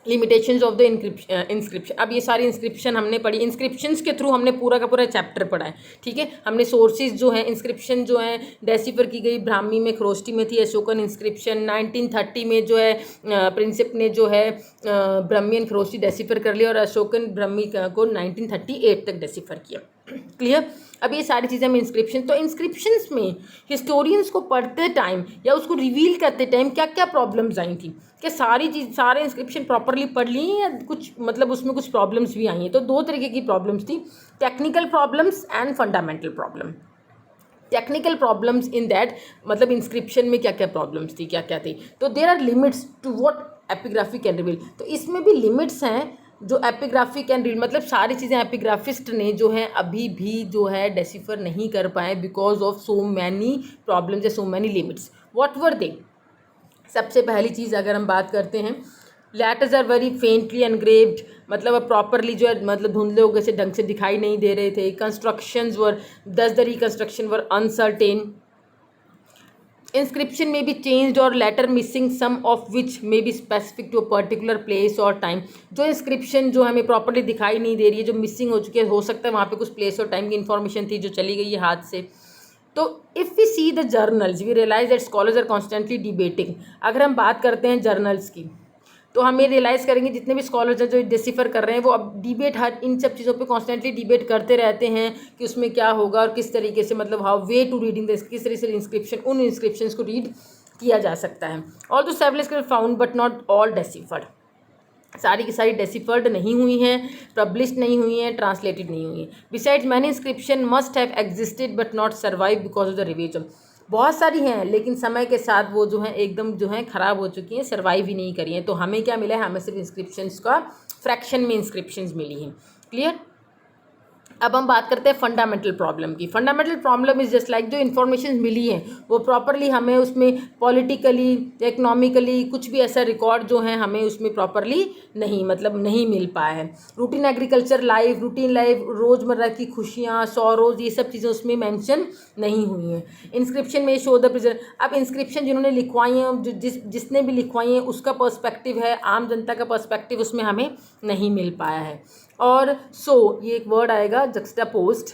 limitations of the inscription. अब ये सारी इंस्क्रिप्शन हमने पढ़ी, इंस्क्रिप्शंस के थ्रू हमने पूरा का पूरा चैप्टर पढ़ा है। ठीक है, हमने सोर्सेज जो है इंस्क्रिप्शन जो है डेसिफर की गई, ब्राह्मी में खरोष्टी में थी अशोकन इंस्क्रिप्शन। 1930 में जो है प्रिंसिप ने जो है ब्राह्मी एंड खरोष्टी डेसिफर कर लिया और अशोकन ब्राह्मी को 1938 तक डेसिफर किया। क्लियर? अब ये सारी चीज़ें हम इंस्क्रिप्शन, तो इंस्क्रिप्शंस में हिस्टोरियंस को पढ़ते टाइम या उसको रिवील करते टाइम क्या क्या प्रॉब्लम्स आई थी, क्या सारे इंस्क्रिप्शन प्रॉपरली पढ़ लिए या कुछ मतलब उसमें कुछ प्रॉब्लम्स भी आई हैं। तो दो तरीके की प्रॉब्लम्स थी, technical problems and fundamental problem. Technical problems in that मतलब इंस्क्रिप्शन में क्या क्या प्रॉब्लम्स थी, क्या क्या थी। तो there are limits to what epigraphy can reveal. तो इसमें भी लिमिट्स हैं जो एपिग्राफी कैन रीड, मतलब सारी चीज़ें एपिग्राफिस्ट ने जो है अभी भी जो है डेसिफर नहीं कर पाए because of so many problems या so many limits. What were they? सबसे पहली चीज़ अगर हम बात करते हैं, letters are very faintly engraved, मतलब अब प्रॉपरली जो है मतलब धुंधले हो गए से ढंग से दिखाई नहीं दे रहे थे। Constructions were the reconstruction were uncertain. inscription may be changed or letter missing, some of which may be specific to a particular place or time। जो inscription जो हमें properly दिखाई नहीं दे रही है, जो missing हो चुकी है, हो सकता है वहाँ पे कुछ place और time की information थी जो चली गई है हाथ से। तो if we see the journals we realize that scholars are constantly debating। अगर हम बात करते हैं जर्नल्स की तो हम ये रियलाइज़ करेंगे जितने भी स्कॉलर्स हैं जो डिसिफर कर रहे हैं वो अब डिबेट हर इन सब चीज़ों पे कॉन्स्टेंटली डिबेट करते रहते हैं कि उसमें क्या होगा और किस तरीके से मतलब how way to reading the किस तरीके से इंस्क्रिप्शन उन इंस्क्रिप्शंस को रीड किया जा सकता है। ऑल दो several found but not all deciphered. सारी की सारी डेसिफर्ड नहीं हुई हैं, पब्लिश नहीं हुई हैं, ट्रांसलेटेड नहीं हुई हैं। Besides many inscription must have existed but not survive because of the revision. बहुत सारी हैं लेकिन समय के साथ वो जो है एकदम जो है ख़राब हो चुकी हैं, सर्वाइव ही नहीं करी हैं। तो हमें क्या मिला है? हमें सिर्फ इंस्क्रिप्शंस का फ्रैक्शन में इंस्क्रिप्शंस मिली हैं। क्लियर? अब हम बात करते हैं फंडामेंटल प्रॉब्लम की। Fundamental problem is just like जो इन्फॉर्मेशन मिली है वो प्रॉपरली हमें उसमें पॉलिटिकली इकोनॉमिकली कुछ भी ऐसा रिकॉर्ड जो है हमें उसमें प्रॉपरली नहीं मतलब नहीं मिल पाया है। Routine agriculture life, routine life, रोज़मर्रा की खुशियाँ, सौरोज, ये सब चीज़ें उसमें मेंशन नहीं हुई हैं। इंस्क्रिप्शन में शो द प्रेजेंट। अब इंस्क्रिप्शन जिन्होंने लिखवाई हैं, जो जिसने भी लिखवाई हैं उसका पर्सपेक्टिव है, आम जनता का पर्सपेक्टिव उसमें हमें नहीं मिल पाया है। और ये एक वर्ड आएगा जक्सटापोज्ड,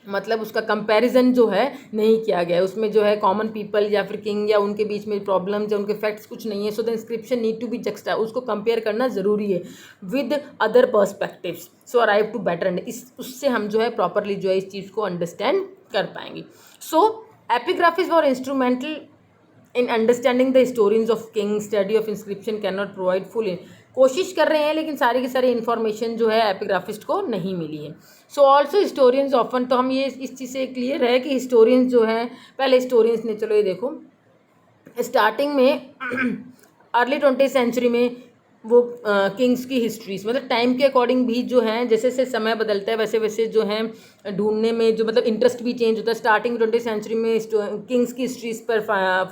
मतलब उसका कंपैरिजन जो है नहीं किया गया है। उसमें जो है कॉमन पीपल या फिर किंग या उनके बीच में प्रॉब्लम्स या उनके फैक्ट्स कुछ नहीं है। So the inscription need to be juxta, उसको कंपेयर करना ज़रूरी है with other perspectives. So arrive to better उससे हम जो है प्रॉपरली जो है इस चीज़ को अंडरस्टैंड कर पाएंगे। So epigraphies were instrumental in understanding the historians of king. Study of inscription can not provide full. कोशिश कर रहे हैं लेकिन सारी की सारी इन्फॉर्मेशन जो है एपिग्राफिस्ट को नहीं मिली है। सो ऑल्सो हिस्टोरियंस ऑफन, तो हम ये इस चीज़ से क्लियर है कि हिस्टोरियंस जो है, पहले हिस्टोरियंस ने, चलो ये देखो स्टार्टिंग में अर्ली 20वीं सेंचुरी में वो किंग्स की हिस्ट्रीज मतलब टाइम के अकॉर्डिंग भी जो है जैसे जैसे समय बदलता है वैसे वैसे जो है ढूंढने में जो मतलब इंटरेस्ट भी चेंज होता है। स्टार्टिंग 20वीं सेंचुरी में किंग्स की हिस्ट्रीज पर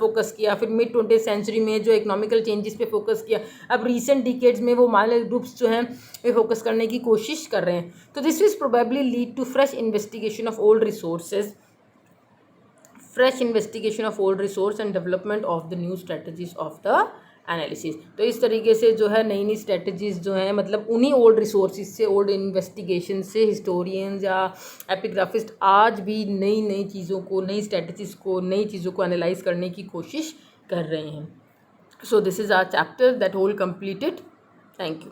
फोकस किया, फिर मिड 20वीं सेंचुरी में जो इकोनॉमिकल चेंजेस पे फोकस किया। अब रिसेंट डिकेड्स में वो माइनर ग्रुप्स जो हैं वे फोकस करने की कोशिश कर रहे हैं। तो this was probably lead to fresh investigation of old resources and development of the new strategies of the analysis. तो इस तरीके से जो है नई नई स्ट्रेटजीज़ जो हैं मतलब उन्हीं ओल्ड रिसोर्सेज से, ओल्ड इन्वेस्टिगेशन से हिस्टोरियंस या एपिग्राफिस्ट आज भी नई नई चीज़ों को, नई स्ट्रेटजीज़ को, नई चीज़ों को एनालाइज करने की कोशिश कर रहे हैं। So this is our chapter that whole completed. Thank you.